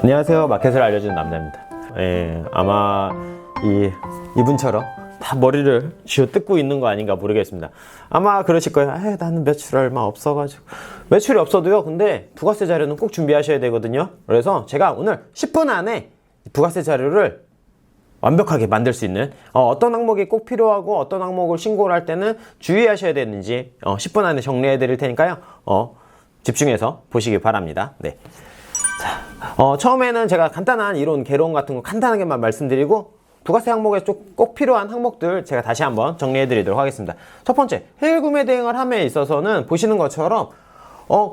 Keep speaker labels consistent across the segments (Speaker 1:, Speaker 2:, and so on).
Speaker 1: 안녕하세요. 마켓을 알려주는 남자입니다. 아마 이분처럼 다 머리를 쥐어뜯고 있는 거 아닌가 모르겠습니다. 아마 그러실 거예요. 나는 매출 얼마 없어가지고. 매출이 없어도요, 근데 부가세 자료는 꼭 준비하셔야 되거든요. 그래서 제가 오늘 10분 안에 부가세 자료를 완벽하게 만들 수 있는 어떤 항목이 꼭 필요하고 어떤 항목을 신고를 할 때는 주의하셔야 되는지 10분 안에 정리해 드릴 테니까요. 집중해서 보시기 바랍니다. 네. 자, 처음에는 제가 간단한 이론, 개론 같은 거 간단하게만 말씀드리고 부가세 항목에 꼭 필요한 항목들 제가 다시 한번 정리해 드리도록 하겠습니다. 첫 번째, 해외 구매 대행을 함에 있어서는 보시는 것처럼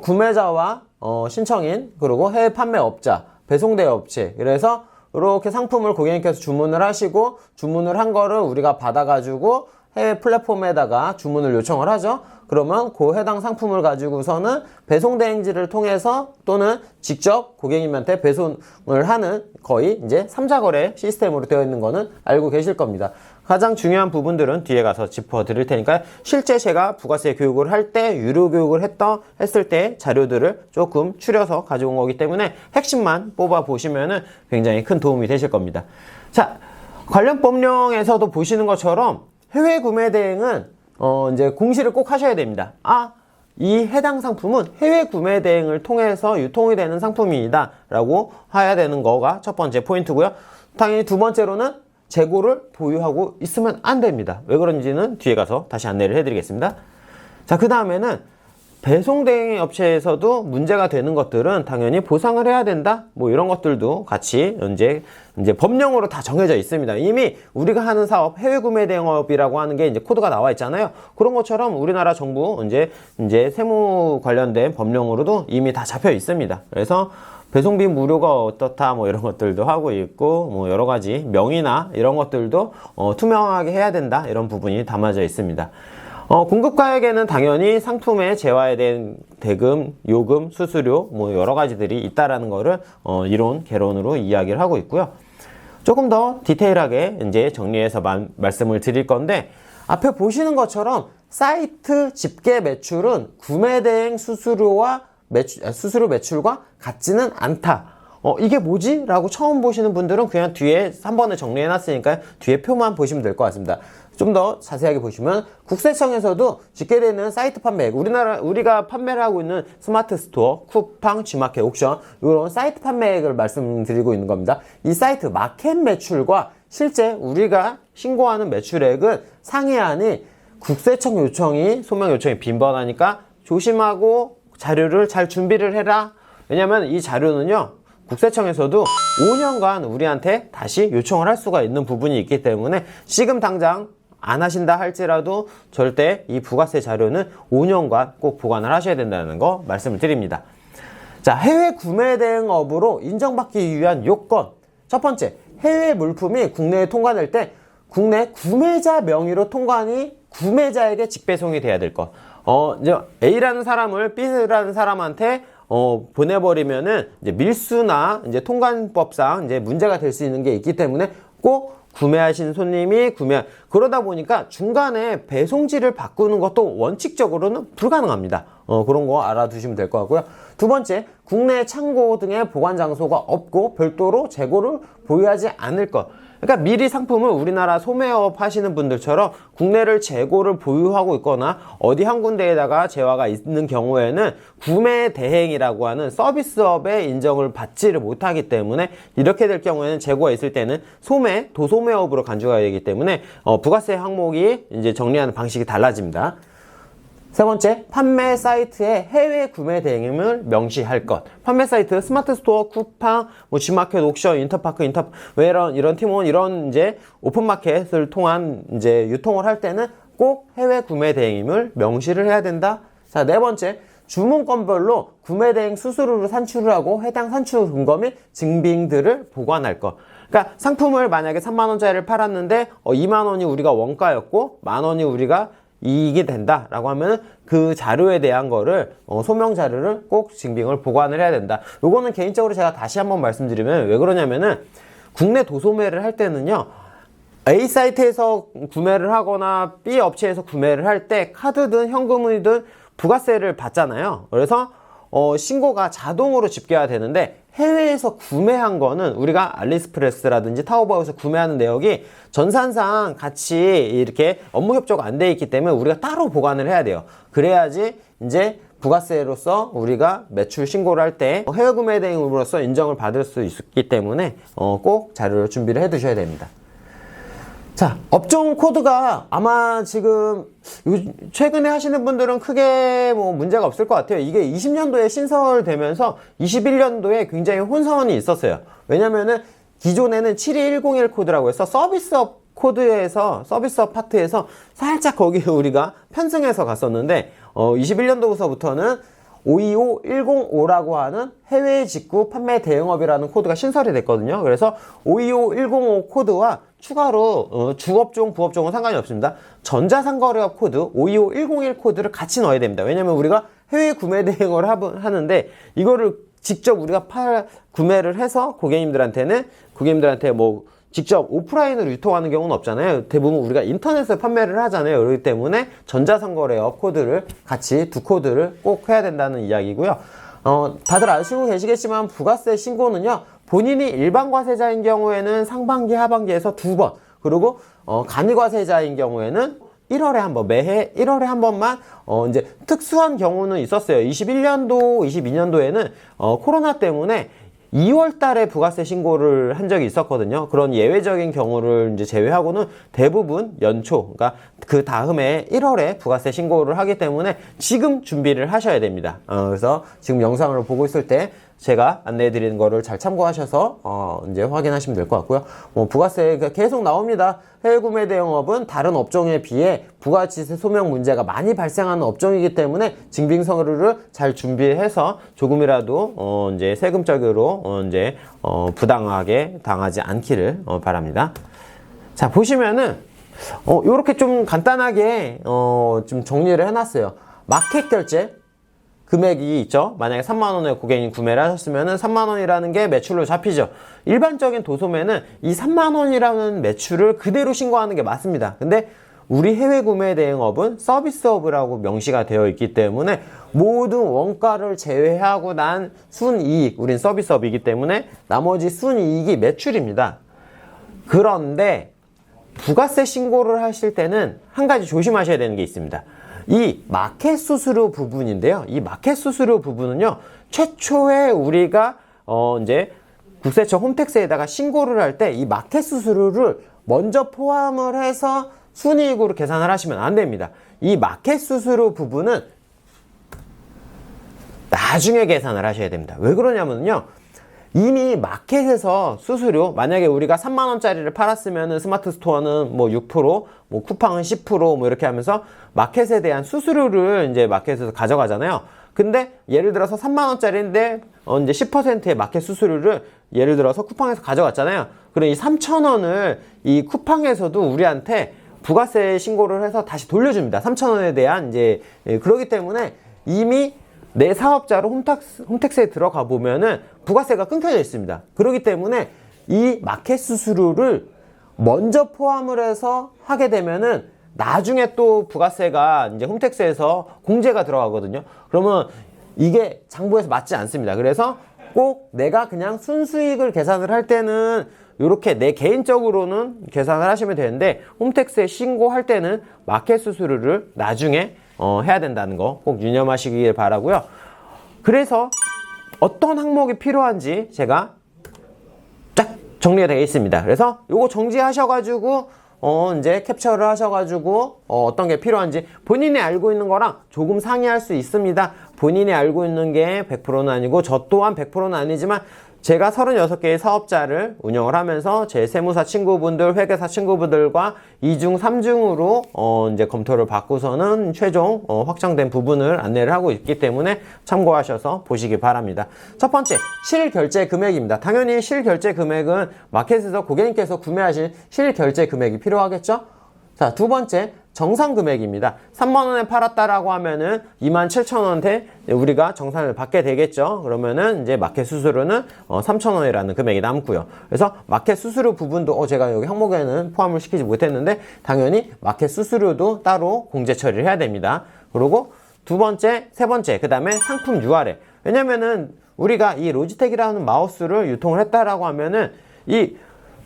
Speaker 1: 구매자와 신청인, 그리고 해외 판매업자, 배송대업체, 그래서 이렇게 상품을 고객님께서 주문을 하시고 주문을 한 거를 우리가 받아가지고 해외 플랫폼에다가 주문을 요청을 하죠. 그러면 그 해당 상품을 가지고서는 배송대행지를 통해서 또는 직접 고객님한테 배송을 하는 거의 이제 3자 거래 시스템으로 되어 있는 거는 알고 계실 겁니다. 가장 중요한 부분들은 뒤에 가서 짚어 드릴 테니까 실제 제가 부가세 교육을 할 때 유료 교육을 했을 때 자료들을 조금 추려서 가져온 거기 때문에 핵심만 뽑아 보시면은 굉장히 큰 도움이 되실 겁니다. 자, 관련 법령에서도 보시는 것처럼 해외 구매 대행은 이제 공시를 꼭 하셔야 됩니다. 이 해당 상품은 해외 구매 대행을 통해서 유통이 되는 상품이다 라고 해야 되는 거가 첫 번째 포인트고요. 당연히 두 번째로는 재고를 보유하고 있으면 안 됩니다. 왜 그런지는 뒤에 가서 다시 안내를 해드리겠습니다. 자, 그 다음에는 배송대행 업체에서도 문제가 되는 것들은 당연히 보상을 해야 된다. 뭐 이런 것들도 같이 이제 법령으로 다 정해져 있습니다. 이미 우리가 하는 사업, 해외 구매 대행업이라고 하는 게 이제 코드가 나와 있잖아요. 그런 것처럼 우리나라 정부 이제 세무 관련된 법령으로도 이미 다 잡혀 있습니다. 그래서 배송비 무료가 어떻다 뭐 이런 것들도 하고 있고 뭐 여러 가지 명의나 이런 것들도 투명하게 해야 된다. 이런 부분이 담아져 있습니다. 공급가액에는 당연히 상품에 제어해야 된 대금, 요금, 수수료 뭐 여러 가지들이 있다라는 거를 이론, 개론으로 이야기를 하고 있고요. 조금 더 디테일하게 이제 정리해서 말씀을 드릴 건데 앞에 보시는 것처럼 사이트 집계 매출은 구매 대행 수수료와 수수료 매출과 같지는 않다. 이게 뭐지? 라고 처음 보시는 분들은 그냥 뒤에 3번에 정리해 놨으니까 뒤에 표만 보시면 될 것 같습니다. 좀 더 자세하게 보시면 국세청에서도 집계되는 사이트 판매액, 우리가 판매를 하고 있는 스마트 스토어, 쿠팡, G마켓, 옥션 이런 사이트 판매액을 말씀드리고 있는 겁니다. 이 사이트 마켓 매출과 실제 우리가 신고하는 매출액은 상이하니 국세청 요청이, 소명 요청이 빈번하니까 조심하고 자료를 잘 준비를 해라. 왜냐면 이 자료는요, 국세청에서도 5년간 우리한테 다시 요청을 할 수가 있는 부분이 있기 때문에 지금 당장 안 하신다 할지라도 절대 이 부가세 자료는 5년간 꼭 보관을 하셔야 된다는 거 말씀을 드립니다. 자, 해외 구매 대행업으로 인정받기 위한 요건. 첫 번째, 해외 물품이 국내에 통관될 때 국내 구매자 명의로 통관이 구매자에게 직배송이 돼야 될 것. 이제 A라는 사람을 B라는 사람한테 보내버리면은 이제 밀수나 이제 통관법상 이제 문제가 될 수 있는 게 있기 때문에 꼭 구매하신 손님이 그러다 보니까 중간에 배송지를 바꾸는 것도 원칙적으로는 불가능합니다. 그런 거 알아두시면 될 것 같고요. 두 번째, 국내 창고 등의 보관 장소가 없고 별도로 재고를 보유하지 않을 것. 그러니까 미리 상품을 우리나라 소매업 하시는 분들처럼 국내를 재고를 보유하고 있거나 어디 한 군데에다가 재화가 있는 경우에는 구매 대행이라고 하는 서비스업의 인정을 받지를 못하기 때문에 이렇게 될 경우에는 재고가 있을 때는 도소매업으로 간주가 되기 때문에 부가세 항목이 이제 정리하는 방식이 달라집니다. 세 번째, 판매 사이트에 해외 구매 대행을 명시할 것. 판매 사이트, 스마트 스토어, 쿠팡, G마켓, 옥션, 인터파크, 이런 팀원, 이런 이제 오픈마켓을 통한 이제 유통을 할 때는 꼭 해외 구매 대행임을 명시를 해야 된다. 자, 네 번째, 주문건별로 구매 대행 수수료를 산출을 하고 해당 산출 근거 및 증빙들을 보관할 것. 그러니까 상품을 만약에 3만원짜리를 팔았는데 2만원이 우리가 원가였고 만원이 우리가 이익이 된다 라고 하면 그 자료에 대한 거를 소명 자료를 꼭 증빙을 보관을 해야 된다. 요거는 개인적으로 제가 다시 한번 말씀드리면 왜 그러냐면은 국내 도소매를 할 때는요, A 사이트에서 구매를 하거나 B 업체에서 구매를 할 때 카드든 현금이든 부가세를 받잖아요. 그래서 신고가 자동으로 집계가 되는데 해외에서 구매한 거는 우리가 알리익스프레스라든지 타오바오에서 구매하는 내역이 전산상 같이 이렇게 업무 협조가 안 돼 있기 때문에 우리가 따로 보관을 해야 돼요. 그래야지 이제 부가세로서 우리가 매출 신고를 할 때 해외 구매 대행으로서 인정을 받을 수 있기 때문에 꼭 자료를 준비를 해 두셔야 됩니다. 자, 업종 코드가 아마 지금 최근에 하시는 분들은 크게 뭐 문제가 없을 것 같아요. 이게 20년도에 신설되면서 21년도에 굉장히 혼선이 있었어요. 왜냐면은 기존에는 72101 코드라고 해서 서비스업 코드에서 서비스업 파트에서 살짝 거기 우리가 편승해서 갔었는데 21년도부터는 525105라고 하는 해외 직구 판매 대행업이라는 코드가 신설이 됐거든요. 그래서 525105 코드와 추가로 주업종, 부업종은 상관이 없습니다. 전자상거래업 코드 525101 코드를 같이 넣어야 됩니다. 왜냐면 우리가 해외 구매 대행을 하는데 이거를 직접 우리가 구매를 해서 고객님들한테 뭐 직접 오프라인으로 유통하는 경우는 없잖아요. 대부분 우리가 인터넷에 판매를 하잖아요. 그렇기 때문에 전자상거래업 코드를 같이 두 코드를 꼭 해야 된다는 이야기고요. 다들 아시고 계시겠지만 부가세 신고는요. 본인이 일반 과세자인 경우에는 상반기, 하반기에서 2번, 그리고 간이 과세자인 경우에는 1월에 한 번, 매해 1월에 한 번만 이제 특수한 경우는 있었어요. 21년도, 22년도에는 코로나 때문에 2월 달에 부가세 신고를 한 적이 있었거든요. 그런 예외적인 경우를 이제 제외하고는 대부분 연초, 그러니까 그 다음에 1월에 부가세 신고를 하기 때문에 지금 준비를 하셔야 됩니다. 그래서 지금 영상을 보고 있을 때 제가 안내해 드리는 거를 잘 참고하셔서 이제 확인하시면 될 것 같고요. 부가세 계속 나옵니다. 해외 구매 대행업은 다른 업종에 비해 부가지세 소명 문제가 많이 발생하는 업종이기 때문에 증빙 서류를 잘 준비해서 조금이라도 이제 세금적으로 이제 부당하게 당하지 않기를 바랍니다. 자, 보시면은 요렇게 좀 간단하게 좀 정리를 해놨어요. 마켓 결제 금액이 있죠. 만약에 3만원에 고객님 구매를 하셨으면 3만원이라는 게 매출로 잡히죠. 일반적인 도소매는 이 3만원이라는 매출을 그대로 신고하는 게 맞습니다. 근데 우리 해외 구매 대행업은 서비스업이라고 명시가 되어 있기 때문에 모든 원가를 제외하고 난 순이익, 우린 서비스업이기 때문에 나머지 순이익이 매출입니다. 그런데 부가세 신고를 하실 때는 한 가지 조심하셔야 되는 게 있습니다. 이 마켓 수수료 부분인데요. 이 마켓 수수료 부분은요, 최초에 우리가 이제 국세청 홈택스에다가 신고를 할 때 이 마켓 수수료를 먼저 포함을 해서 순이익으로 계산을 하시면 안 됩니다. 이 마켓 수수료 부분은 나중에 계산을 하셔야 됩니다. 왜 그러냐면요, 이미 마켓에서 수수료, 만약에 우리가 3만원짜리를 팔았으면 스마트 스토어는 뭐 6%, 뭐 쿠팡은 10%, 뭐 이렇게 하면서 마켓에 대한 수수료를 이제 마켓에서 가져가잖아요. 근데 예를 들어서 3만원짜리인데 이제 10%의 마켓 수수료를 예를 들어서 쿠팡에서 가져갔잖아요. 그럼 이 3,000원을 이 쿠팡에서도 우리한테 부가세 신고를 해서 다시 돌려줍니다. 3,000원에 대한 이제, 그러기 때문에 이미 내 사업자로 홈택스에 들어가 보면은 부가세가 끊겨져 있습니다. 그렇기 때문에 이 마켓 수수료를 먼저 포함을 해서 하게 되면은 나중에 또 부가세가 이제 홈택스에서 공제가 들어가거든요. 그러면 이게 장부에서 맞지 않습니다. 그래서 꼭 내가 그냥 순수익을 계산을 할 때는 이렇게 내 개인적으로는 계산을 하시면 되는데 홈택스에 신고할 때는 마켓 수수료를 나중에 해야 된다는 거 꼭 유념하시길 바라고요. 그래서 어떤 항목이 필요한지 제가 쫙 정리가 되어 있습니다. 그래서 요거 정지하셔가지고 이제 캡처를 하셔가지고 어떤 게 필요한지 본인이 알고 있는 거랑 조금 상의할 수 있습니다. 본인이 알고 있는 게 100%는 아니고 저 또한 100%는 아니지만 제가 36개의 사업자를 운영을 하면서 제 세무사 친구분들, 회계사 친구분들과 2중, 3중으로 이제 검토를 받고서는 최종 확정된 부분을 안내를 하고 있기 때문에 참고하셔서 보시기 바랍니다. 첫 번째, 실결제 금액입니다. 당연히 실결제 금액은 마켓에서 고객님께서 구매하신 실결제 금액이 필요하겠죠? 자, 두 번째, 정산 금액입니다. 3만원에 팔았다라고 하면은 27,000원대 우리가 정산을 받게 되겠죠. 그러면은 이제 마켓 수수료는 3,000원이라는 금액이 남고요. 그래서 마켓 수수료 부분도 제가 여기 항목에는 포함을 시키지 못했는데 당연히 마켓 수수료도 따로 공제 처리를 해야 됩니다. 그리고 두 번째, 세 번째, 그 다음에 상품 URL. 왜냐면은 우리가 이 로지텍이라는 마우스를 유통을 했다라고 하면은 이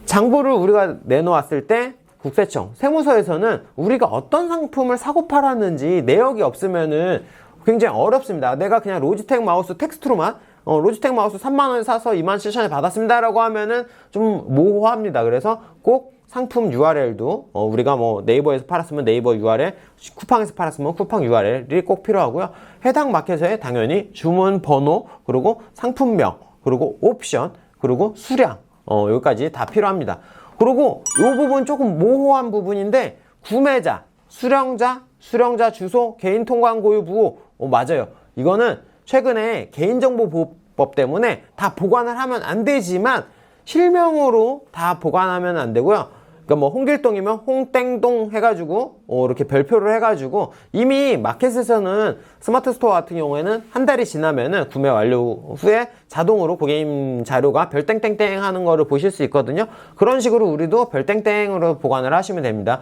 Speaker 1: 장부를 우리가 내놓았을 때 국세청, 세무서에서는 우리가 어떤 상품을 사고 팔았는지 내역이 없으면은 굉장히 어렵습니다. 내가 그냥 로지텍 마우스 텍스트로만 로지텍 마우스 3만원에 사서 27,000원에 받았습니다 라고 하면은 좀 모호합니다. 그래서 꼭 상품 URL도 우리가 뭐 네이버에서 팔았으면 네이버 URL, 쿠팡에서 팔았으면 쿠팡 URL이 꼭 필요하고요. 해당 마켓에 당연히 주문 번호, 그리고 상품명, 그리고 옵션, 그리고 수량 여기까지 다 필요합니다. 그리고 이 부분 조금 모호한 부분인데 구매자, 수령자 주소, 개인 통관 고유 부호 맞아요. 이거는 최근에 개인정보보호법 때문에 다 보관을 하면 안 되지만 실명으로 다 보관하면 안 되고요. 그러니까 뭐 홍길동이면 홍땡동 해가지고 이렇게 별표를 해가지고 이미 마켓에서는 스마트 스토어 같은 경우에는 한 달이 지나면은 구매 완료 후에 자동으로 고객님 자료가 별땡땡땡 하는 거를 보실 수 있거든요. 그런 식으로 우리도 별땡땡으로 보관을 하시면 됩니다.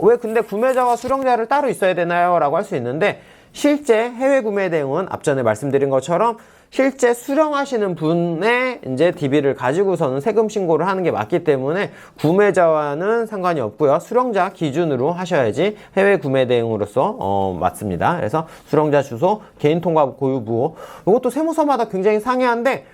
Speaker 1: 왜 근데 구매자와 수령자를 따로 있어야 되나요? 라고 할 수 있는데 실제 해외 구매 대응은 앞전에 말씀드린 것처럼 실제 수령하시는 분의 이제 DB를 가지고서는 세금 신고를 하는 게 맞기 때문에 구매자와는 상관이 없고요. 수령자 기준으로 하셔야지 해외 구매 대행으로서 맞습니다. 그래서 수령자 주소, 개인 통관 고유 부호 이것도 세무서마다 굉장히 상이한데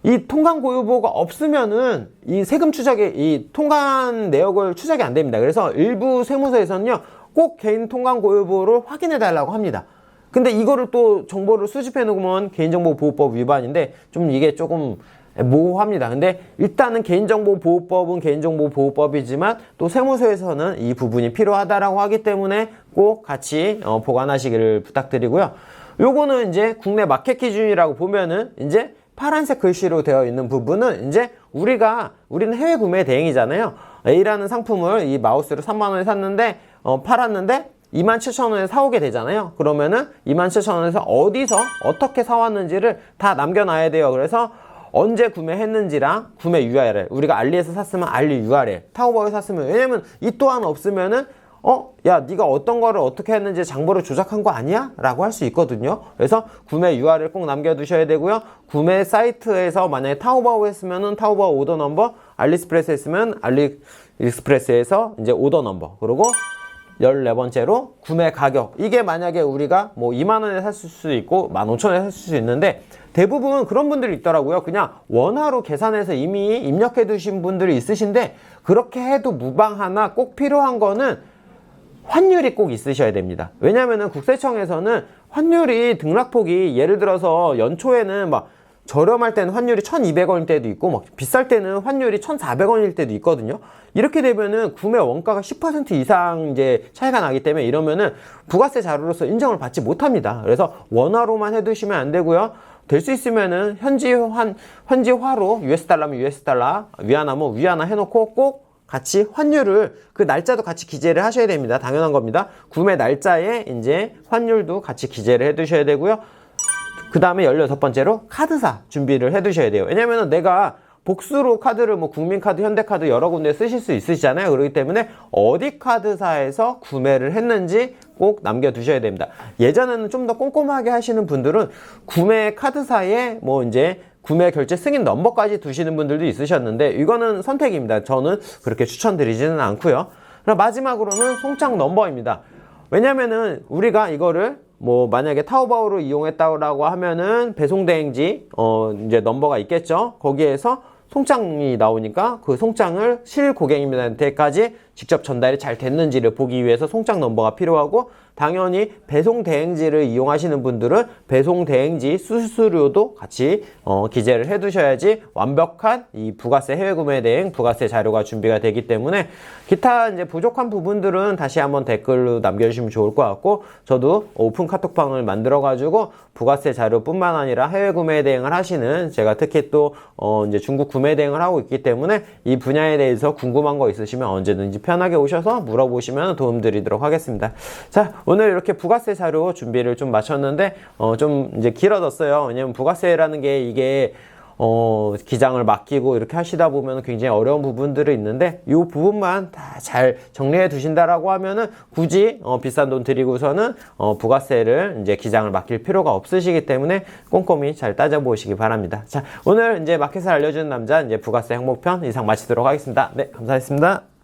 Speaker 1: 이 통관 고유 부호가 없으면은 이 세금 추적이 이 통관 내역을 추적이 안 됩니다. 그래서 일부 세무서에서는요 꼭 개인 통관 고유 부호를 확인해 달라고 합니다. 근데 이거를 또 정보를 수집해 놓으면 개인정보보호법 위반인데 좀 이게 조금 모호합니다. 근데 일단은 개인정보보호법은 개인정보보호법이지만 또 세무서에서는 이 부분이 필요하다라고 하기 때문에 꼭 같이 보관하시기를 부탁드리고요. 요거는 이제 국내 마켓 기준이라고 보면은 이제 파란색 글씨로 되어 있는 부분은 이제 우리는 해외 구매 대행이잖아요. A라는 상품을 이 마우스를 3만원에 샀는데 팔았는데 27,000원에 사오게 되잖아요. 그러면은 27,000원에서 어디서 어떻게 사왔는지를 다 남겨놔야 돼요. 그래서 언제 구매했는지랑 구매 URL, 우리가 알리에서 샀으면 알리 URL, 타오바오에 샀으면, 왜냐면 이 또한 없으면은 야 네가 어떤 거를 어떻게 했는지 장부를 조작한 거 아니야? 라고 할 수 있거든요. 그래서 구매 URL 꼭 남겨두셔야 되고요. 구매 사이트에서 만약에 타오바오 했으면은 타오바오 오더 넘버, 알리익스프레스 했으면 알리익스프레스에서 이제 오더 넘버, 그리고 14번째로 구매 가격. 이게 만약에 우리가 뭐 2만원에 샀을 수도 있고 15,000원에 샀을 수 있는데 대부분 그런 분들이 있더라고요. 그냥 원화로 계산해서 이미 입력해 두신 분들이 있으신데 그렇게 해도 무방하나 꼭 필요한 거는 환율이 꼭 있으셔야 됩니다. 왜냐면은 국세청에서는 환율이 등락폭이 예를 들어서 연초에는 막 저렴할 때는 환율이 1,200원일 때도 있고 막 비쌀 때는 환율이 1,400원일 때도 있거든요. 이렇게 되면은 구매 원가가 10% 이상 이제 차이가 나기 때문에 이러면은 부가세 자료로서 인정을 받지 못합니다. 그래서 원화로만 해두시면 안 되고요. 될 수 있으면은 현지화로 US 달러면 US 달러, 위안화면 위안화 해놓고 꼭 같이 환율을 그 날짜도 같이 기재를 하셔야 됩니다. 당연한 겁니다. 구매 날짜에 이제 환율도 같이 기재를 해두셔야 되고요. 그 다음에 16번째로 카드사 준비를 해 두셔야 돼요. 왜냐면은 내가 복수로 카드를 뭐 국민카드, 현대카드 여러 군데 쓰실 수 있으시잖아요. 그렇기 때문에 어디 카드사에서 구매를 했는지 꼭 남겨두셔야 됩니다. 예전에는 좀 더 꼼꼼하게 하시는 분들은 구매 카드사에 뭐 이제 구매 결제 승인 넘버까지 두시는 분들도 있으셨는데 이거는 선택입니다. 저는 그렇게 추천드리지는 않고요. 그럼 마지막으로는 송장 넘버입니다. 왜냐면은 우리가 이거를 뭐 만약에 타오바오로 이용했다고 하면은 배송대행지 이제 넘버가 있겠죠. 거기에서 송장이 나오니까 그 송장을 실 고객님한테까지 직접 전달이 잘 됐는지를 보기 위해서 송장 넘버가 필요하고, 당연히 배송 대행지를 이용하시는 분들은 배송 대행지 수수료도 같이 기재를 해 두셔야지 완벽한 이 부가세 해외 구매 대행 부가세 자료가 준비가 되기 때문에 기타 이제 부족한 부분들은 다시 한번 댓글로 남겨주시면 좋을 것 같고, 저도 오픈 카톡방을 만들어 가지고 부가세 자료뿐만 아니라 해외 구매 대행을 하시는, 제가 특히 또 이제 중국 구매 대행을 하고 있기 때문에 이 분야에 대해서 궁금한 거 있으시면 언제든지 편하게 오셔서 물어보시면 도움드리도록 하겠습니다. 자, 오늘 이렇게 부가세 자료 준비를 좀 마쳤는데 좀 이제 길어졌어요. 왜냐면 부가세라는 게 이게 기장을 맡기고 이렇게 하시다 보면 굉장히 어려운 부분들이 있는데 이 부분만 다 잘 정리해 두신다라고 하면은 굳이 비싼 돈 들이고서는 부가세를 이제 기장을 맡길 필요가 없으시기 때문에 꼼꼼히 잘 따져보시기 바랍니다. 자, 오늘 이제 마켓을 알려주는 남자 이제 부가세 항목편 이상 마치도록 하겠습니다. 네, 감사했습니다.